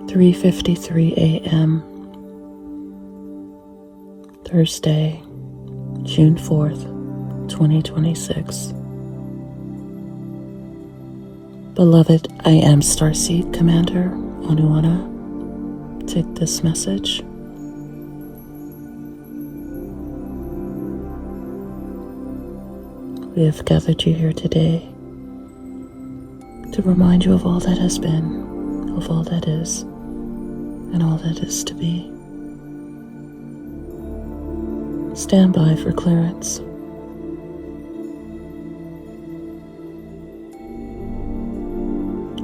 3:53 a.m. Thursday, June 4th, 2026. Beloved, I am Starseed Commander Anuanna. Take this message. We have gathered you here today to remind you of all that has been, of all that is, and all that is to be. Stand by for clearance.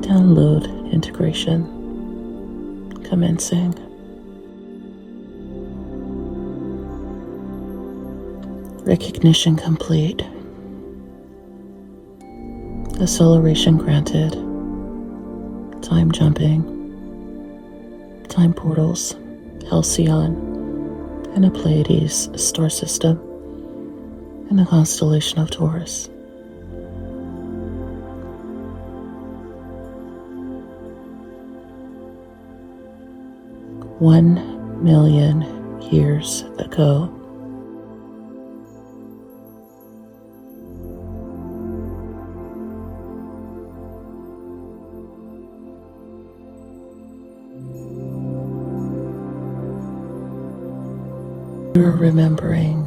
Download integration commencing. Recognition complete. Acceleration granted. Time jumping. Time portals. Halcyon. And a Pleiades star system. And the constellation of Taurus. $1,000,000 years ago, we're remembering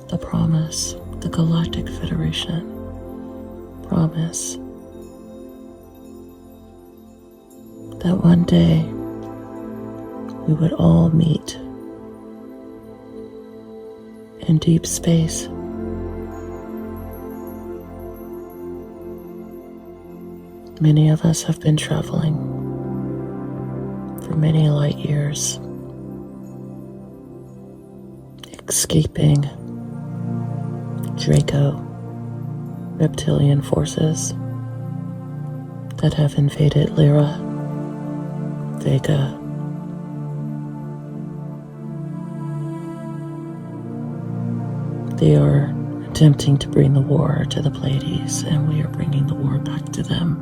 the promise, the Galactic Federation Promise, that one day we would all meet in deep space. Many of us have been traveling for many light years, escaping Draco reptilian forces that have invaded Lyra, Vega, they are attempting to bring the war to the Pleiades, and we are bringing the war back to them.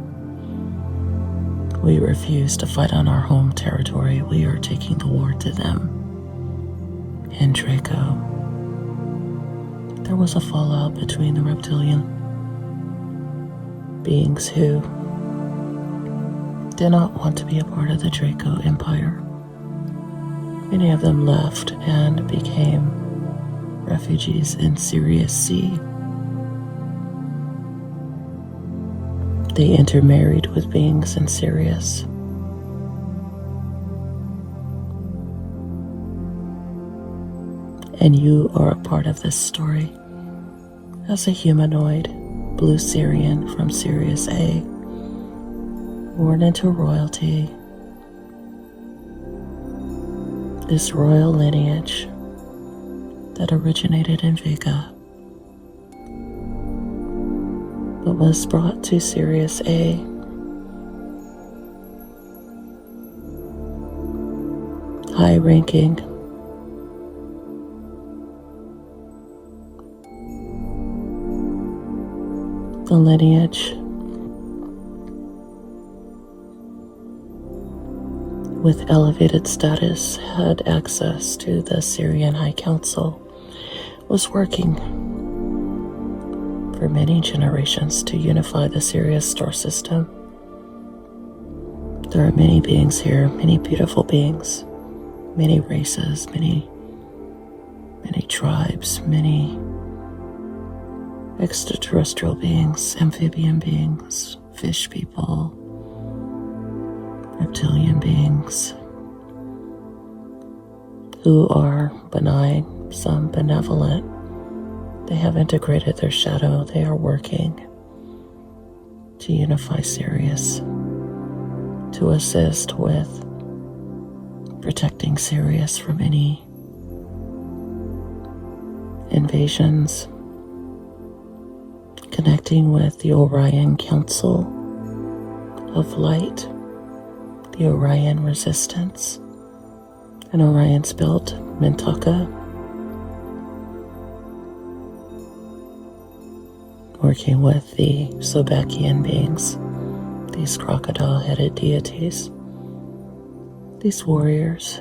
We refuse to fight on our home territory. We are taking the war to them. In Draco, there was a fallout between the reptilian beings who did not want to be a part of the Draco Empire. Many of them left and became refugees in Sirius Sea. They intermarried with beings in Sirius. And you are a part of this story as a humanoid blue Sirian from Sirius A, born into royalty. This royal lineage that originated in Vega, but was brought to Sirius A high-ranking the lineage with elevated status had access to the Syrian High Council, was working for many generations to unify the Sirius star system. There are many beings here, many beautiful beings, many races, many tribes, many extraterrestrial beings, amphibian beings, fish people, reptilian beings who are benign, some benevolent. They have integrated their shadow. They are working to unify Sirius, to assist with protecting Sirius from any invasions, connecting with the Orion Council of Light, the Orion Resistance, and Orion's belt, Mintaka, working with the Sobakian beings, these crocodile-headed deities, These warriors,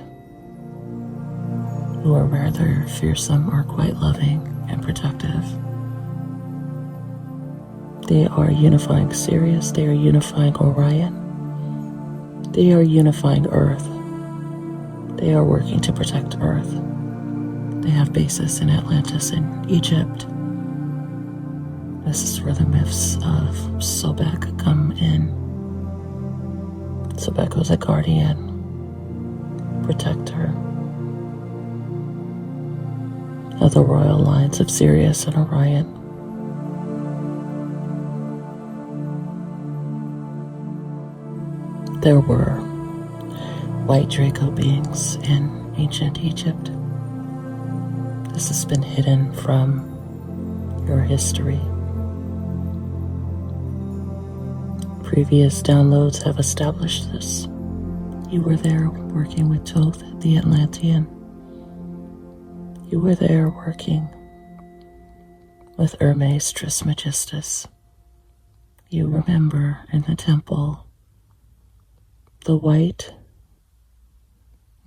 who are rather fearsome, are quite loving and protective. They are unifying Sirius, they are unifying Orion, they are unifying Earth. They are working to protect Earth. They have bases in Atlantis and Egypt. This is where the myths of Sobek come in. Sobek was a guardian, protector of the royal lines of Sirius and Orion. There were white Draco beings in ancient Egypt. This has been hidden from your history. Previous downloads have established this. You were there working with Toth, the Atlantean. You were there working with Hermes Trismegistus. You remember in the temple the white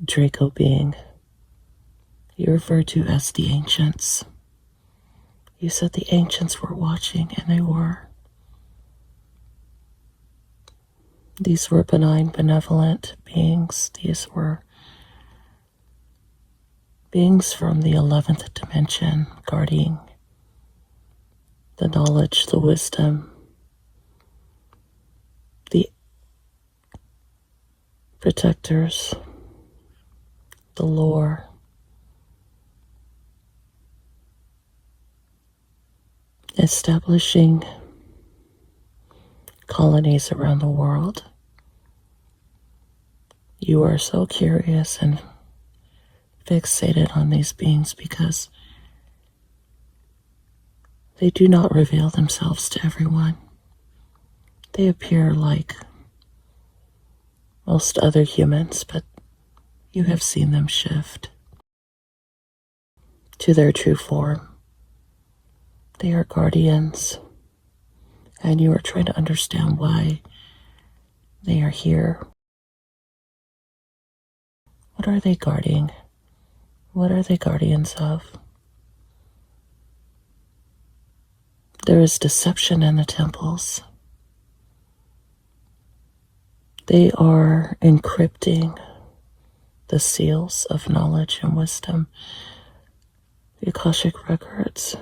Draco being you referred to as the ancients. You said the ancients were watching, and they were. These were benign, benevolent beings. These were beings from the 11th dimension, guarding the knowledge, the wisdom, the protectors, the lore. Establishing colonies around the world. You are so curious and fixated on these beings because they do not reveal themselves to everyone. They appear like most other humans, but you have seen them shift to their true form. They are guardians, and you are trying to understand why they are here. What are they guarding? What are they guardians of? There is deception in the temples. They are encrypting the seals of knowledge and wisdom, the Akashic records,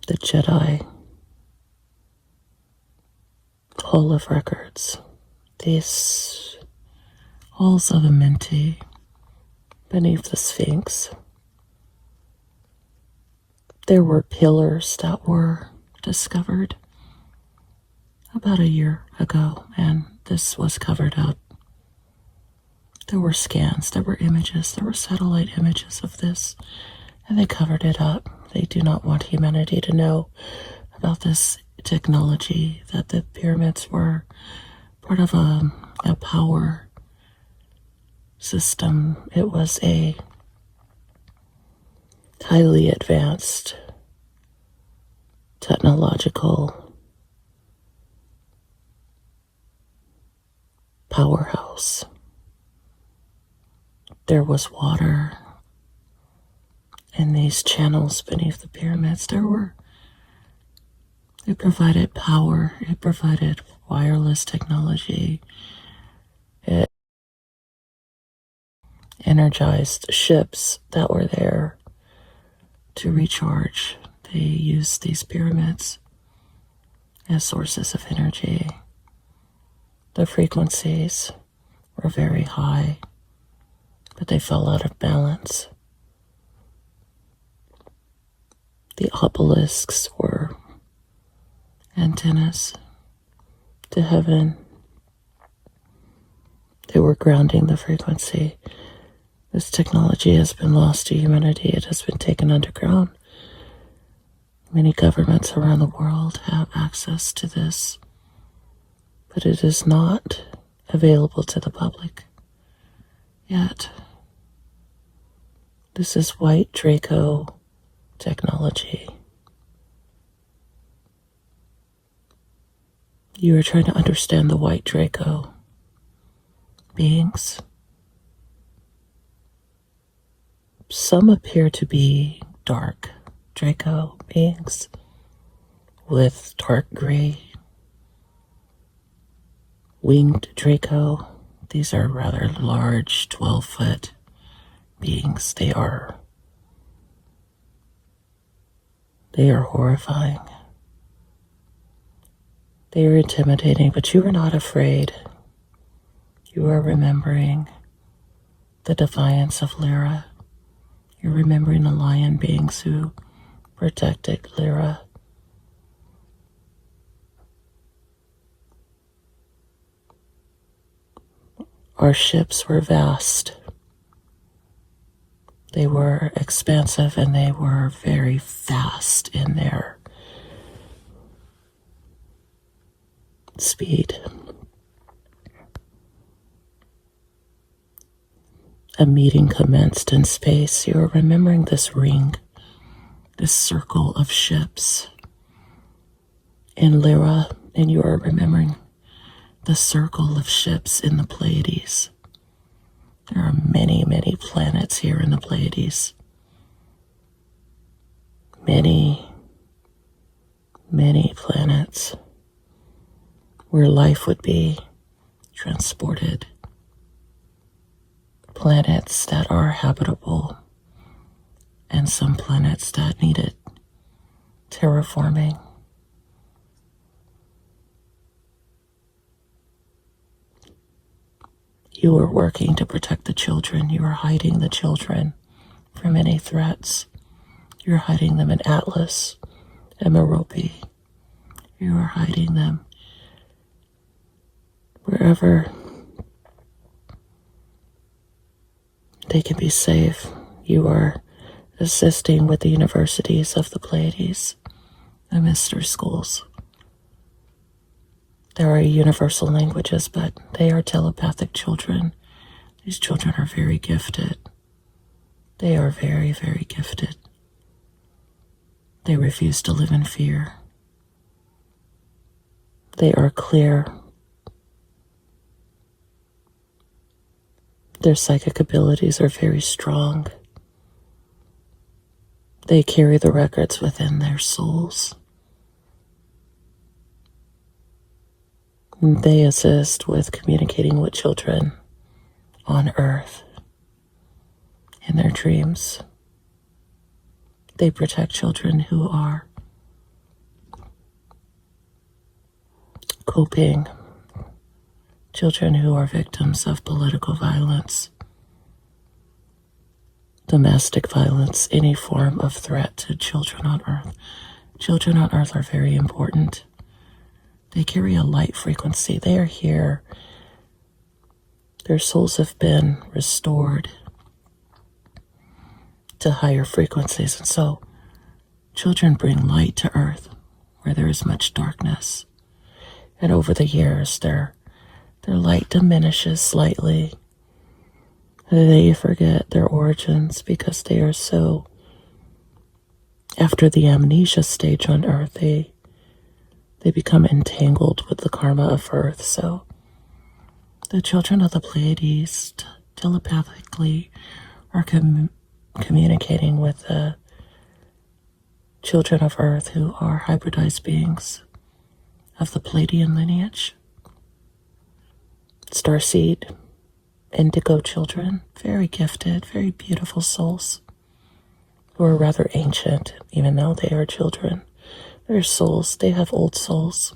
the Jedi Hall of Records, these halls of Amenti beneath the Sphinx. There were pillars that were discovered about a year ago, and this was covered up. There were scans, there were images, there were satellite images of this, and they covered it up. They do not want humanity to know about this technology, that the pyramids were part of a power system. It was a highly advanced technological powerhouse. There was water in these channels beneath the pyramids. It provided power, it provided wireless technology, it energized ships that were there to recharge. They used these pyramids as sources of energy. The frequencies were very high, but they fell out of balance. The obelisks were antennas to heaven. They were grounding the frequency. This technology has been lost to humanity. It has been taken underground. Many governments around the world have access to this, but it is not available to the public yet. This is white Draco technology. You are trying to understand the white Draco beings. Some appear to be dark Draco beings with dark gray winged Draco. These are rather large 12-foot beings. They are horrifying. They are intimidating, but you are not afraid. You are remembering the defiance of Lyra. You're remembering the lion beings who protected Lyra. Our ships were vast. They were expansive and they were very fast in their speed. A meeting commenced in space. You are remembering this ring, this circle of ships in Lyra, and you are remembering the circle of ships in the Pleiades. There are many, many planets here in the Pleiades. Many, many planets where life would be transported. Planets that are habitable and some planets that needed terraforming. You are working to protect the children. You are hiding the children from any threats. You're hiding them in Atlas and Merope. You are hiding them wherever they can be safe. You are assisting with the universities of the Pleiades, the Mystery Schools. There are universal languages, but they are telepathic children. These children are very gifted. They are very, very gifted. They refuse to live in fear. They are clear. Their psychic abilities are very strong. They carry the records within their souls. They assist with communicating with children on Earth in their dreams. They protect children who are coping, children who are victims of political violence, domestic violence, any form of threat to children on Earth. Children on Earth are very important. They carry a light frequency. They are here. Their souls have been restored to higher frequencies. And so children bring light to Earth where there is much darkness. And over the years, their light diminishes slightly. They forget their origins because they are so, after the amnesia stage on Earth, they become entangled with the karma of Earth. So the children of the Pleiades telepathically are communicating with the children of Earth who are hybridized beings of the Pleiadian lineage. Starseed, indigo children, very gifted, very beautiful souls who are rather ancient, even though they are children. Their souls, they have old souls.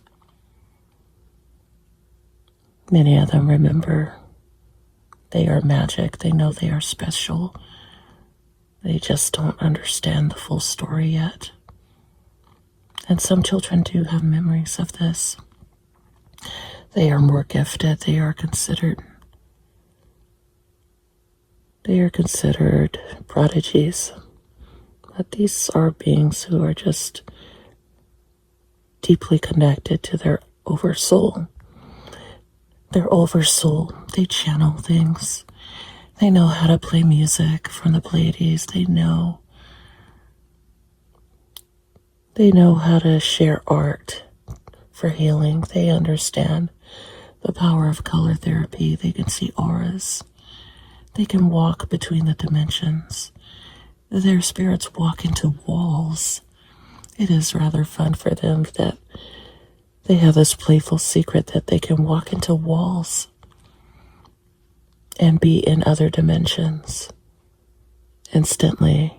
Many of them remember they are magic. They know they are special. They just don't understand the full story yet. And some children do have memories of this. They are more gifted. They are considered prodigies. But these are beings who are just deeply connected to their oversoul. Their oversoul, they channel things. They know how to play music from the Pleiades. They know how to share art for healing. They understand the power of color therapy. They can see auras. They can walk between the dimensions. Their spirits walk into walls. It is rather fun for them that they have this playful secret that they can walk into walls and be in other dimensions instantly.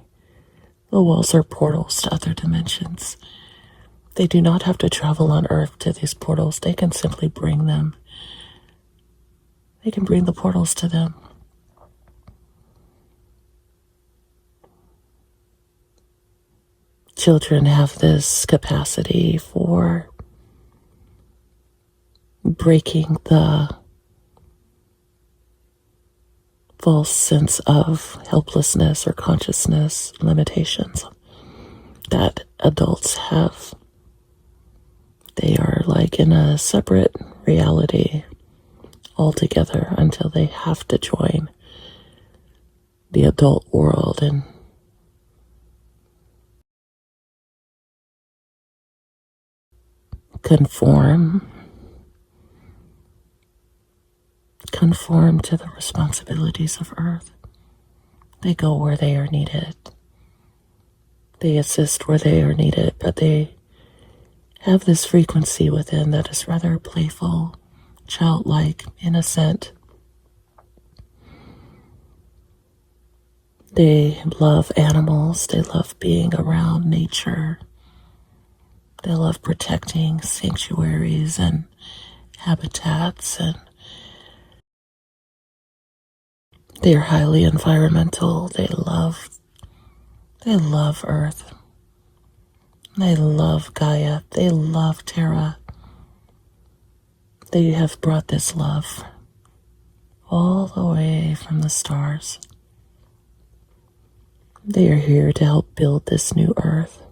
The walls are portals to other dimensions. They do not have to travel on Earth to these portals. They can simply bring them. They can bring the portals to them. Children have this capacity for breaking the false sense of helplessness or consciousness limitations that adults have. They are like in a separate reality altogether until they have to join the adult world and conform to the responsibilities of Earth. They go where they are needed. They assist where they are needed, but they have this frequency within that is rather playful, childlike, innocent. They love animals. They love being around nature. They love protecting sanctuaries and habitats, and they are highly environmental. They love Earth. They love Gaia. They love Terra. They have brought this love all the way from the stars. They are here to help build this new Earth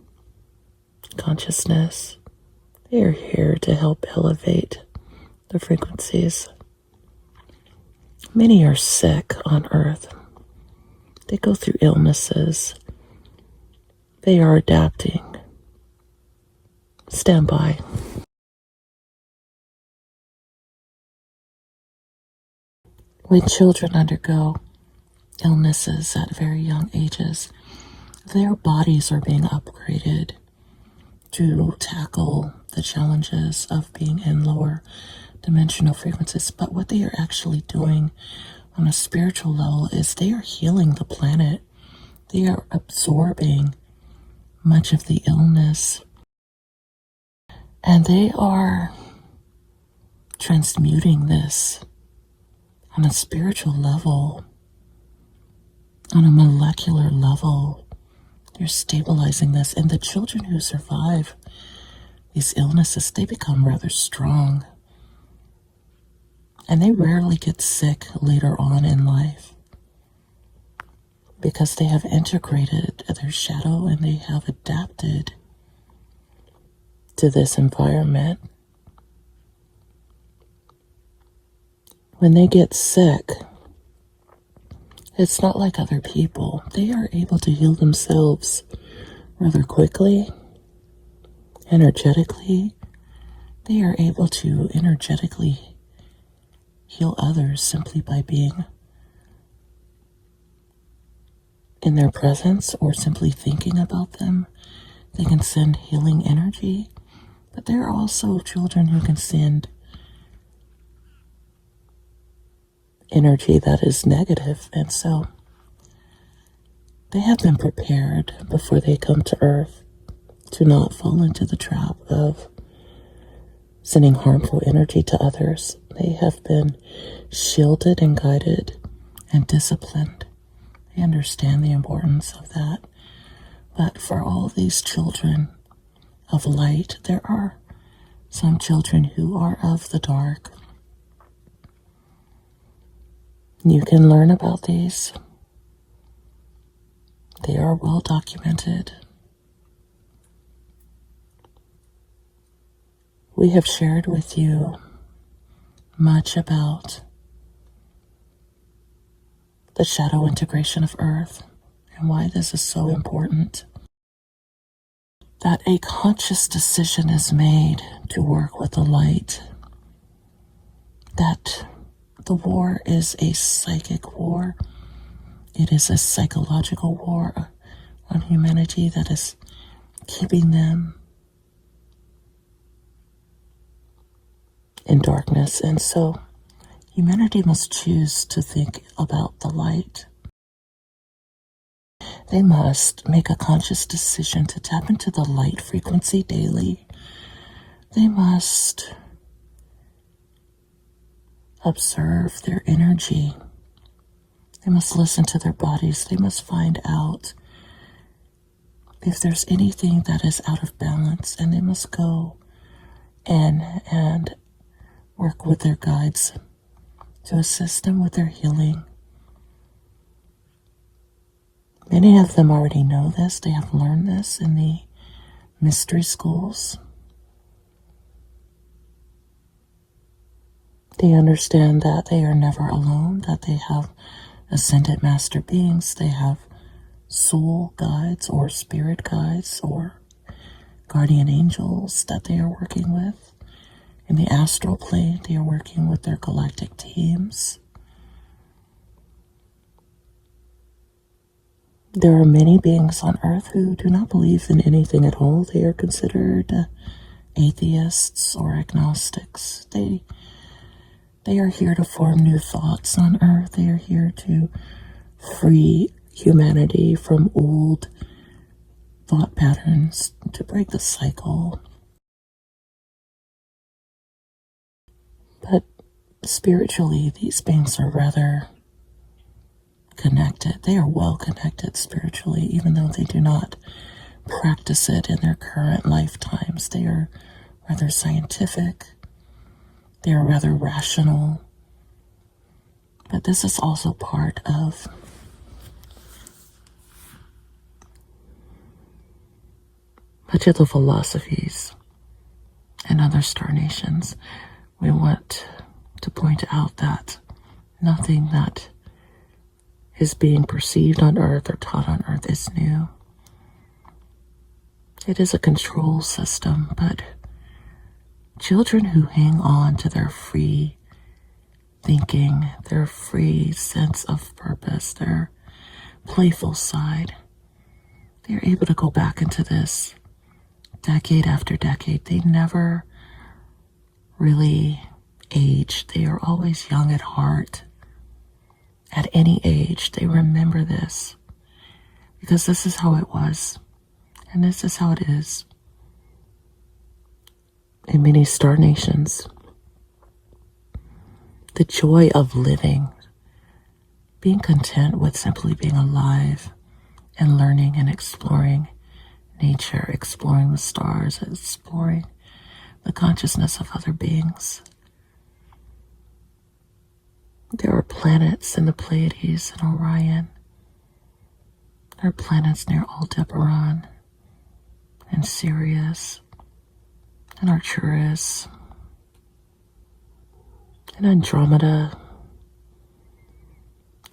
consciousness. They are here to help elevate the frequencies. Many are sick on Earth. They go through illnesses. They are adapting. Stand by. When children undergo illnesses at very young ages, their bodies are being upgraded to tackle the challenges of being in lower dimensional frequencies. But what they are actually doing on a spiritual level is they are healing the planet. They are absorbing much of the illness, and they are transmuting this on a spiritual level, on a molecular level. You're stabilizing this, and the children who survive these illnesses, they become rather strong, and they rarely get sick later on in life because they have integrated their shadow and they have adapted to this environment. When they get sick, it's not like other people. They are able to heal themselves rather quickly, energetically. They are able to energetically heal others simply by being in their presence or simply thinking about them. They can send healing energy, but there are also children who can send energy that is negative, and so they have been prepared before they come to Earth to not fall into the trap of sending harmful energy to others. They have been shielded and guided and disciplined. They understand the importance of that. But for all these children of light, there are some children who are of the dark. You can learn about these. They are well documented. We have shared with you much about the shadow integration of Earth and why this is so important. that a conscious decision is made to work with the light, that the war is a psychic war. It is a psychological war on humanity that is keeping them in darkness. And so humanity must choose to think about the light. They must make a conscious decision to tap into the light frequency daily. They must observe their energy. They must listen to their bodies. They must find out if there's anything that is out of balance, and they must go in and work with their guides to assist them with their healing. Many of them already know this. They have learned this in the mystery schools. They understand that they are never alone, that they have ascended master beings. They have soul guides or spirit guides or guardian angels that they are working with. In the astral plane, they are working with their galactic teams. There are many beings on Earth who do not believe in anything at all. They are considered atheists or agnostics. They are here to form new thoughts on Earth. They are here to free humanity from old thought patterns, to break the cycle. But spiritually, these beings are rather connected. They are well connected spiritually, even though they do not practice it in their current lifetimes. They are rather scientific. They are rather rational. But this is also part of much of the philosophies and other star nations. We want to point out that nothing that is being perceived on Earth or taught on Earth is new. It is a control system, but children who hang on to their free thinking, their free sense of purpose, their playful side, they're able to go back into this decade after decade. They never really age. They are always young at heart. At any age, they remember this because this is how it was, and this is how it is in many star nations. The joy of living, being content with simply being alive and learning and exploring nature, exploring the stars, exploring the consciousness of other beings. There are planets in the Pleiades and Orion. There are planets near Aldebaran and Sirius and Arcturus and Andromeda.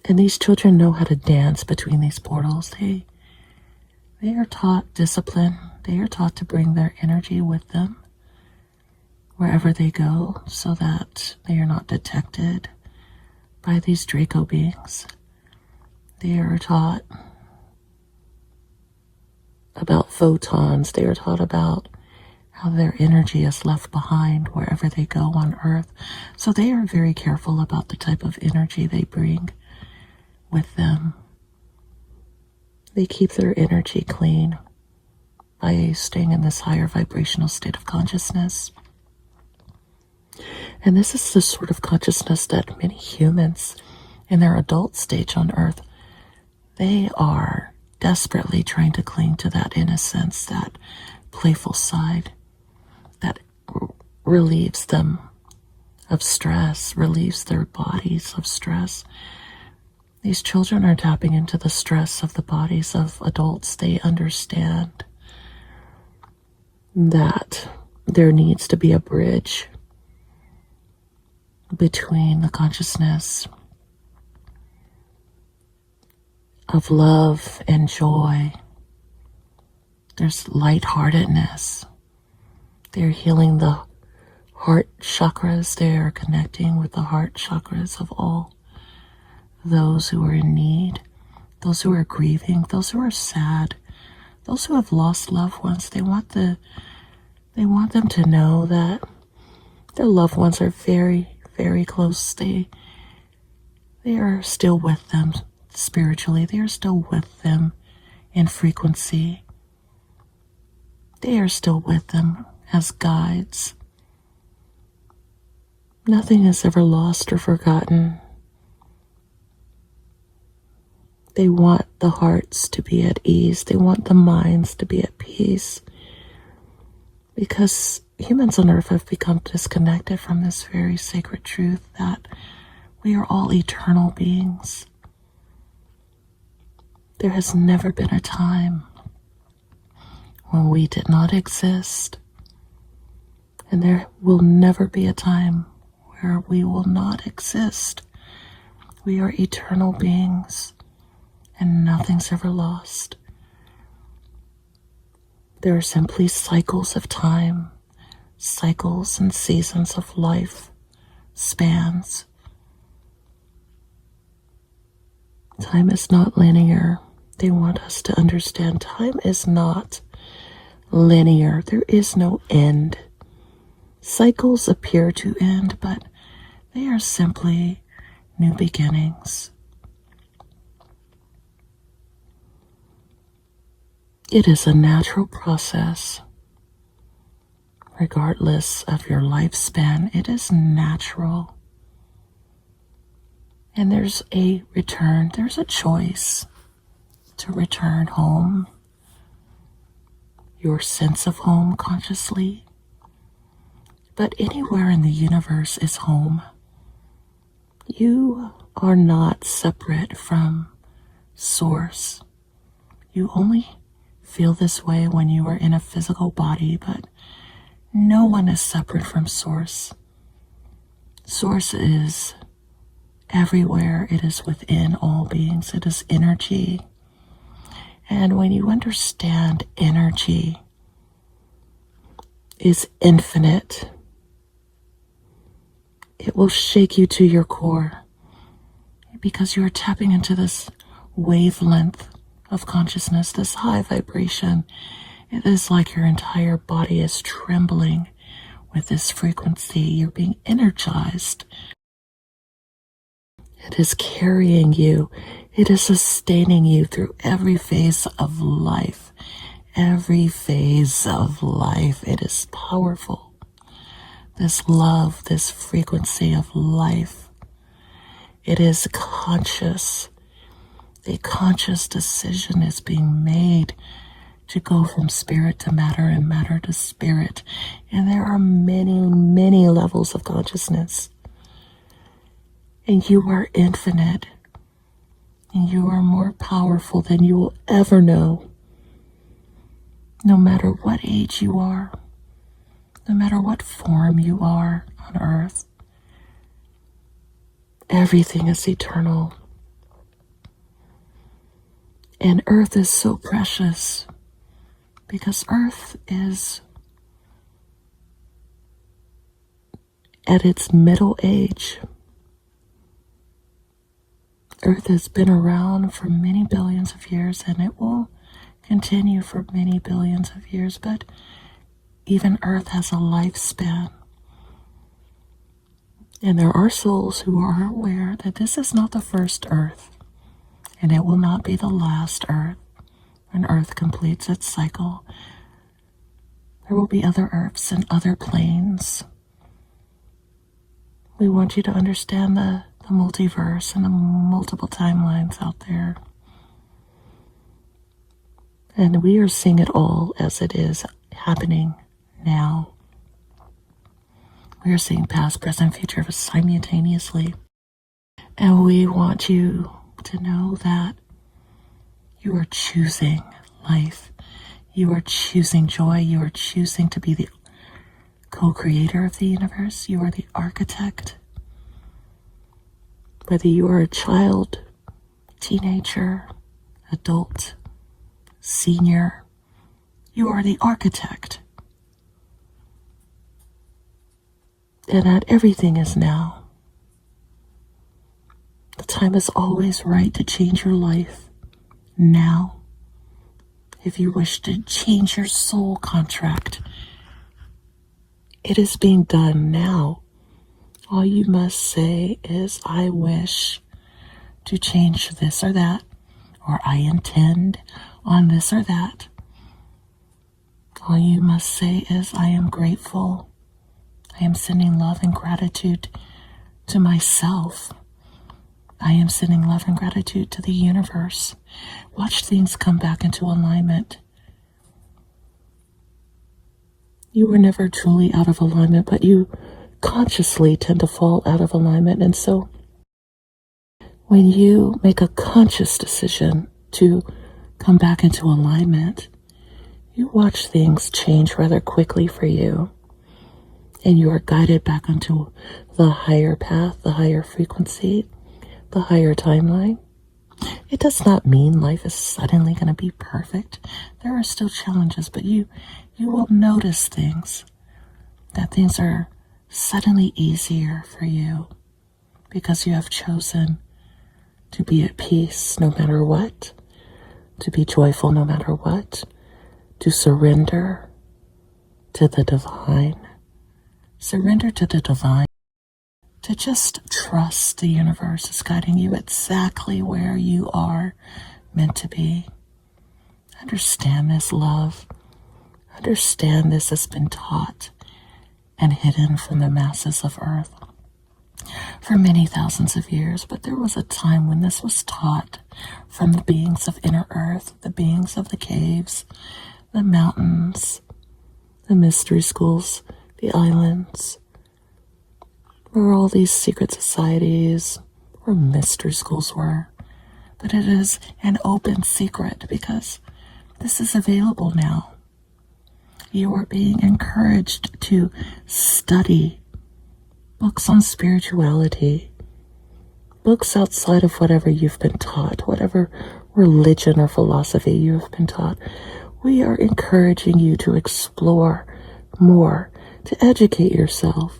And these children know how to dance between these portals. They are taught discipline. They are taught to bring their energy with them wherever they go so that they are not detected by these Draco beings. They are taught about photons. They are taught about how their energy is left behind wherever they go on Earth. So they are very careful about the type of energy they bring with them. They keep their energy clean by staying in this higher vibrational state of consciousness. And this is the sort of consciousness that many humans in their adult stage on Earth, they are desperately trying to cling to that innocence, that playful side that relieves them of stress, relieves their bodies of stress. These children are tapping into the stress of the bodies of adults. They understand that there needs to be a bridge between the consciousness of love and joy There's lightheartedness. They're healing the heart chakras. They are connecting with the heart chakras of all those who are in need, those who are grieving, those who are sad, those who have lost loved ones. They want them to know that their loved ones are very, very close. They are still with them spiritually. They are still with them in frequency. They are still with them as guides. Nothing is ever lost or forgotten. They want the hearts to be at ease. They want the minds to be at peace. Because humans on Earth have become disconnected from this very sacred truth that we are all eternal beings. There has never been a time when we did not exist. And there will never be a time where we will not exist. We are eternal beings, and nothing's ever lost. There are simply cycles of time, cycles and seasons of life, spans. Time is not linear. They want us to understand time is not linear. There is no end. Cycles appear to end, but they are simply new beginnings. It is a natural process. Regardless of your lifespan, it is natural. And there's a return, there's a choice to return home. Your sense of home consciously. But anywhere in the universe is home. You are not separate from Source. You only feel this way when you are in a physical body, but no one is separate from Source. Source is everywhere. It is within all beings. It is energy. And when you understand energy is infinite, it will shake you to your core because you are tapping into this wavelength of consciousness, this high vibration. It is like your entire body is trembling with this frequency. You're being energized. It is carrying you. It is sustaining you through every phase of life. Every phase of life. It is powerful. This love, this frequency of life. It is conscious. A conscious decision is being made to go from spirit to matter and matter to spirit. And there are many, many levels of consciousness. And you are infinite. And you are more powerful than you will ever know. No matter what age you are. No matter what form you are on Earth. Everything is eternal. And Earth is so precious because Earth is at its middle age. Earth has been around for many billions of years, and it will continue for many billions of years, but even Earth has a lifespan. And there are souls who are aware that this is not the first Earth. And it will not be the last Earth. When Earth completes its cycle, there will be other Earths and other planes. We want you to understand the multiverse and the multiple timelines out there. And we are seeing it all as it is happening now. We are seeing past, present, future simultaneously. And we want you to know that you are choosing life. You are choosing joy. You are choosing to be the co-creator of the universe. You are the architect. Whether you are a child, teenager, adult, senior, You are the architect. And that everything is now. The time is always right to change your life now. If you wish to change your soul contract, it is being done now. All you must say is, I wish to change this or that, or I intend on this or that. All you must say is, I am grateful. I am sending love and gratitude to myself. I am sending love and gratitude to the universe. Watch things come back into alignment. You were never truly out of alignment, but you consciously tend to fall out of alignment. And so when you make a conscious decision to come back into alignment, you watch things change rather quickly for you. And you are guided back onto the higher path, the higher frequency, the higher timeline. It does not mean life is suddenly going to be perfect. There are still challenges, but you will notice things, that things are suddenly easier for you because you have chosen to be at peace no matter what, to be joyful no matter what, to surrender to the divine. Surrender to the divine. To just trust the universe is guiding you exactly where you are meant to be. Understand this, love. Understand this has been taught and hidden from the masses of Earth for many thousands of years, but there was a time when this was taught from the beings of inner Earth, the beings of the caves, the mountains, the mystery schools, the islands, where all these secret societies or mystery schools were. But it is an open secret because this is available now. You are being encouraged to study books on spirituality, books outside of whatever you've been taught, whatever religion or philosophy you have been taught. We are encouraging you to explore more, to educate yourself.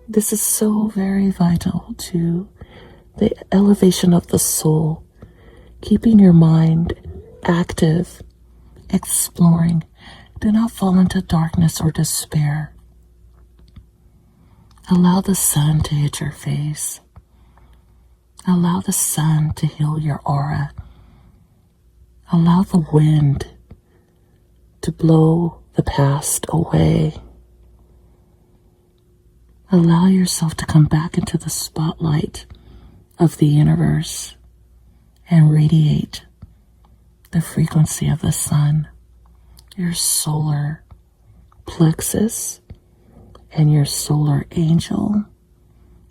This is so very vital to the elevation of the soul, keeping your mind active, exploring. Do not fall into darkness or despair. Allow the sun to hit your face. Allow the sun to heal your aura. Allow the wind to blow the past away. Allow yourself to come back into the spotlight of the universe and radiate the frequency of the sun. Your solar plexus and your solar angel,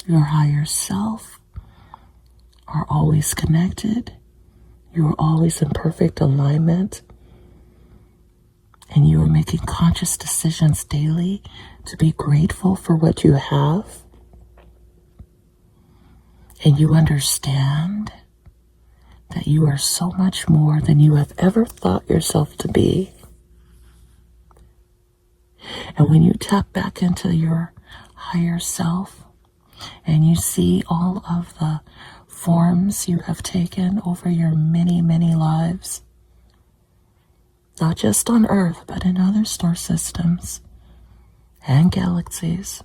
your higher self, are always connected. You are always in perfect alignment. And you are making conscious decisions daily to be grateful for what you have. And you understand that you are so much more than you have ever thought yourself to be. And when you tap back into your higher self and you see all of the forms you have taken over your many, many lives, not just on Earth, but in other star systems and galaxies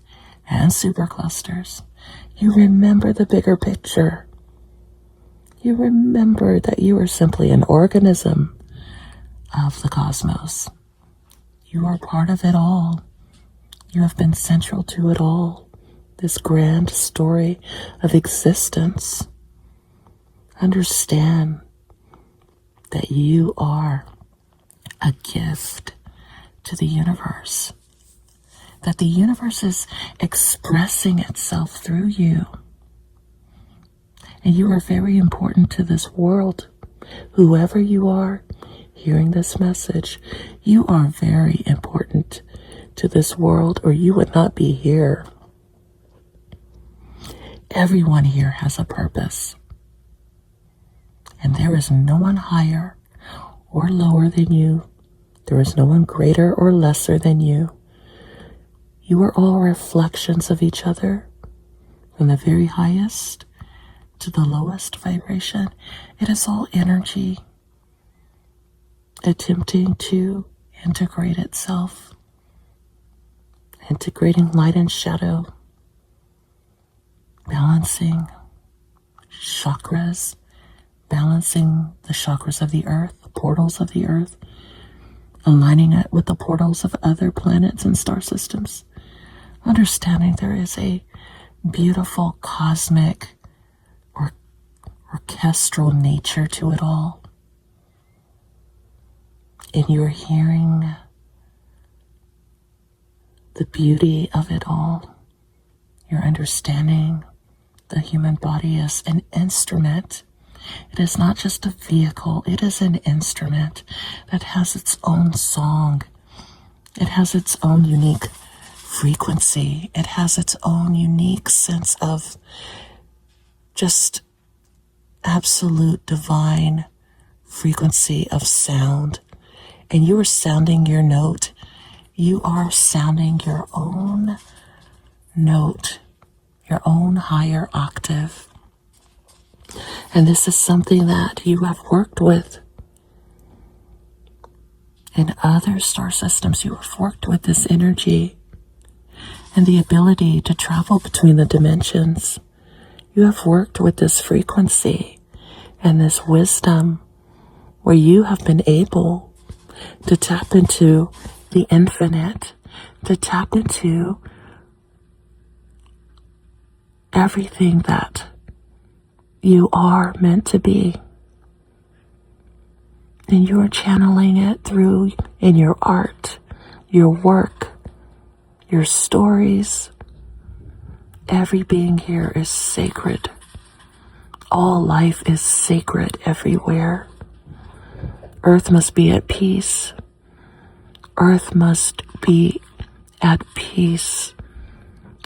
and superclusters, you remember the bigger picture. You remember that you are simply an organism of the cosmos. You are part of it all. You have been central to it all, this grand story of existence. Understand that you are a gift to the universe, that the universe is expressing itself through you. And you are very important to this world. Whoever you are hearing this message, you are very important to this world, or you would not be here. Everyone here has a purpose. And there is no one higher or lower than you. There is no one greater or lesser than you. You are all reflections of each other, from the very highest to the lowest vibration. It is all energy attempting to integrate itself, integrating light and shadow, balancing chakras, balancing the chakras of the earth, the portals of the earth, aligning it with the portals of other planets and star systems. Understanding there is a beautiful cosmic or orchestral nature to it all. And you're hearing the beauty of it all. You're understanding the human body is an instrument. It is not just a vehicle. It is an instrument that has its own song. It has its own unique frequency. It has its own unique sense of just absolute divine frequency of sound. And you are sounding your note. You are sounding your own note, your own higher octave. And this is something that you have worked with in other star systems. You have worked with this energy and the ability to travel between the dimensions. You have worked with this frequency and this wisdom where you have been able to tap into the infinite, to tap into everything that you are meant to be. And you are channeling it through in your art, your work, your stories. Every being here is sacred. All life is sacred everywhere. Earth must be at peace. Earth must be at peace.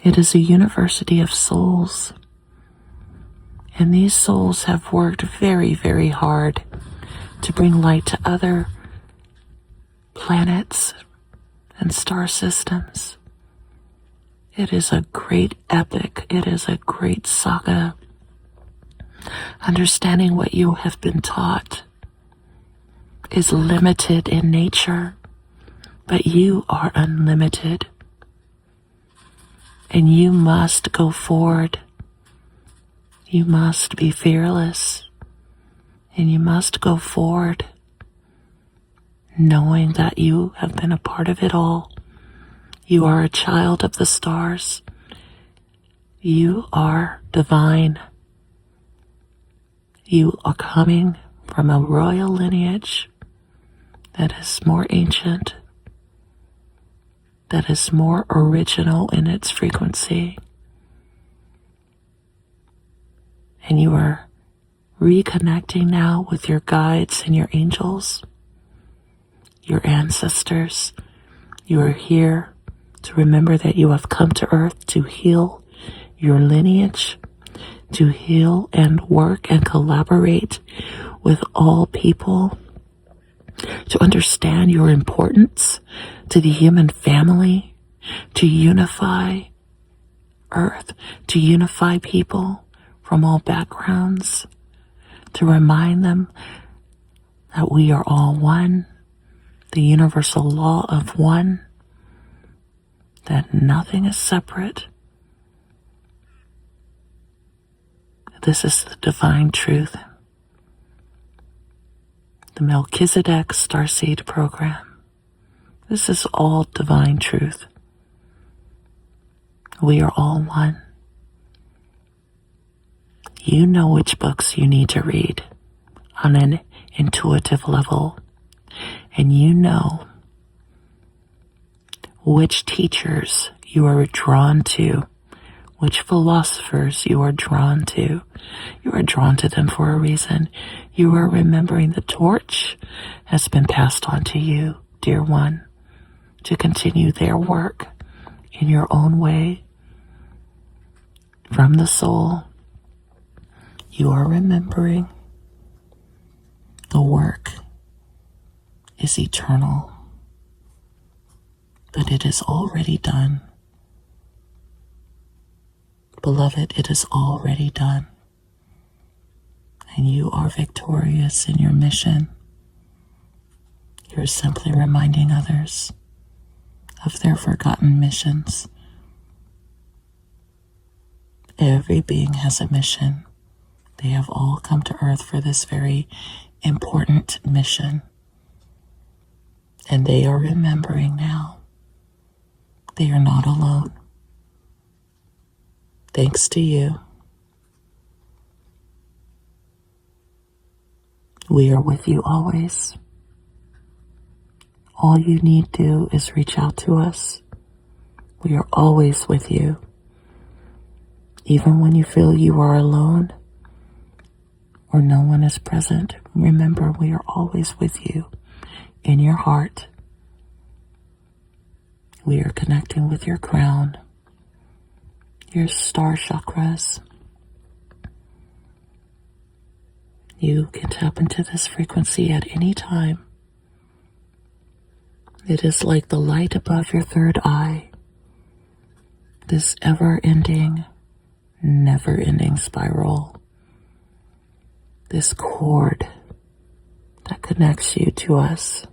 It is a university of souls. And these souls have worked very, very hard to bring light to other planets and star systems. It is a great epic. It is a great saga. Understanding what you have been taught is limited in nature, but you are unlimited. And you must go forward. You must be fearless, and you must go forward knowing that you have been a part of it all. You are a child of the stars. You are divine. You are coming from a royal lineage that is more ancient, that is more original in its frequency. And you are reconnecting now with your guides and your angels, your ancestors. You are here to remember that you have come to Earth to heal your lineage, to heal and work and collaborate with all people, to understand your importance to the human family, to unify Earth, to unify people from all backgrounds, to remind them that we are all one, the universal law of one, that nothing is separate. This is the divine truth. The Melchizedek Starseed program. This is all divine truth. We are all one. You know which books you need to read on an intuitive level, and you know which teachers you are drawn to, which philosophers you are drawn to. You are drawn to them for a reason. You are remembering the torch has been passed on to you, dear one, to continue their work in your own way. From the soul, you are remembering the work is eternal, but it is already done. Beloved, it is already done. And you are victorious in your mission. You're simply reminding others of their forgotten missions. Every being has a mission. They have all come to Earth for this very important mission. And they are remembering now. They are not alone. Thanks to you. We are with you always. All you need to do is reach out to us. We are always with you. Even when you feel you are alone or no one is present, remember we are always with you in your heart. We are connecting with your crown, your star chakras. You can tap into this frequency at any time. It is like the light above your third eye, this ever-ending, never-ending spiral, this cord that connects you to us.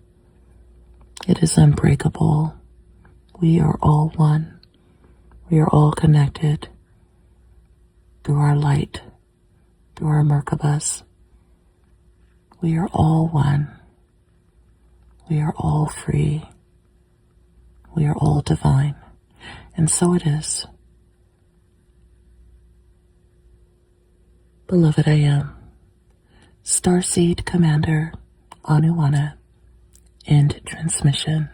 It is unbreakable. We are all one. We are all connected through our light, through our Merkabahs. We are all one. We are all free. We are all divine. And so it is. Beloved, I am Starseed Commander Anuanna. End transmission.